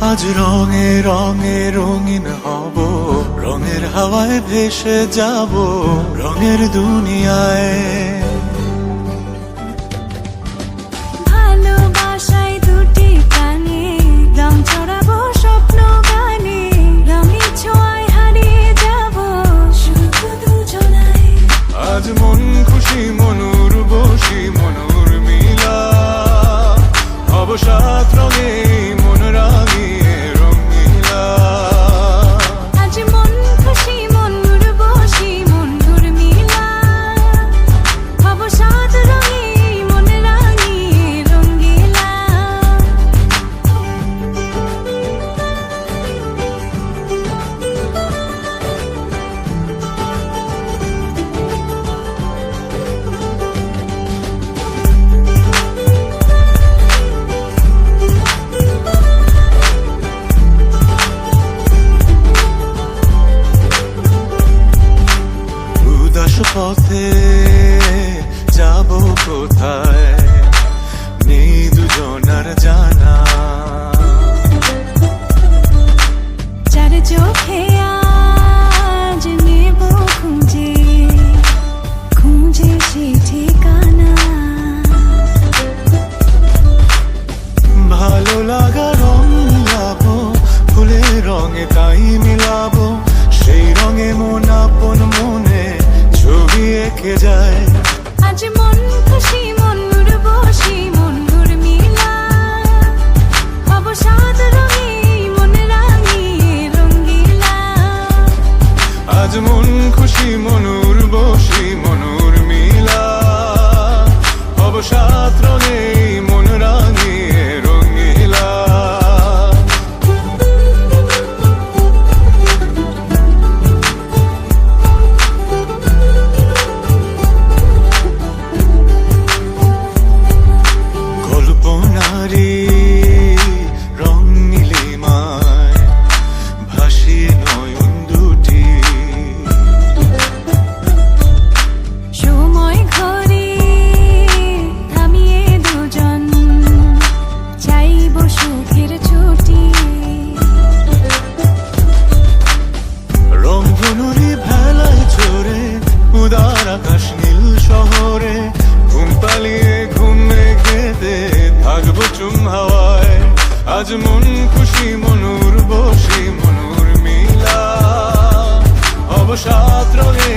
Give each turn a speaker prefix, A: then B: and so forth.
A: আজ রঙে রঙে রঙিন হব, রঙের হাওয়ায় ভেসে যাব রঙের দুনিয়ায়।
B: ভালোবাসায় দুটি কানে রং ছড়াবো স্বপ্ন গানে, রঙের ছোঁয়ায় হারিয়ে যাব শুধু দুজনায়।
A: আজ মন খুশি মনুর বসি মনুর মিলা, অবসাদ রঙে মন রাঙিয়ে রঙিলা।
B: আজ মন খুশি মনুর বসি মনুর মিলা, অবসাদ রঙে মন রাঙিয়ে রঙিলা।
A: পথে যাব কোথায় নেই দুজনার জানা,
B: চার চোখে আজ নেব খুঁজে খুঁজে সে ঠিকানা।
A: ভালো লাগা রং মিলাবো, ফুলের রঙে তাই মিলাবো, সেই রঙে মন আপন মনে ছবি এঁকে যায়।
B: আজ মন খুশি মনুর বসি মনুর মিলা, অবসাদ রঙে মন রাঙিয়ে রঙিলা।
A: আজ মন খুশি মনুর বসি মনুর মিলা, অবসাদ রঙে মন রাঙিয়ে রঙিলা। কল্পনারি রং নীলিমায় ভাসিয়ে নয়ন দুটি,
B: সময় ঘরে থামিয়ে দুজন চাইব সুখের ছুটি।
A: রংধনুরি ভেলায় চড়ে উদার আকাশ নীল শহরে, ঘুম পালিয়ে ঘুমে গেতে থাকবো চুম হাওয়ায়। আজ মন খুশি মনুর বসি মনুর মিলা, অবসাদ রঙে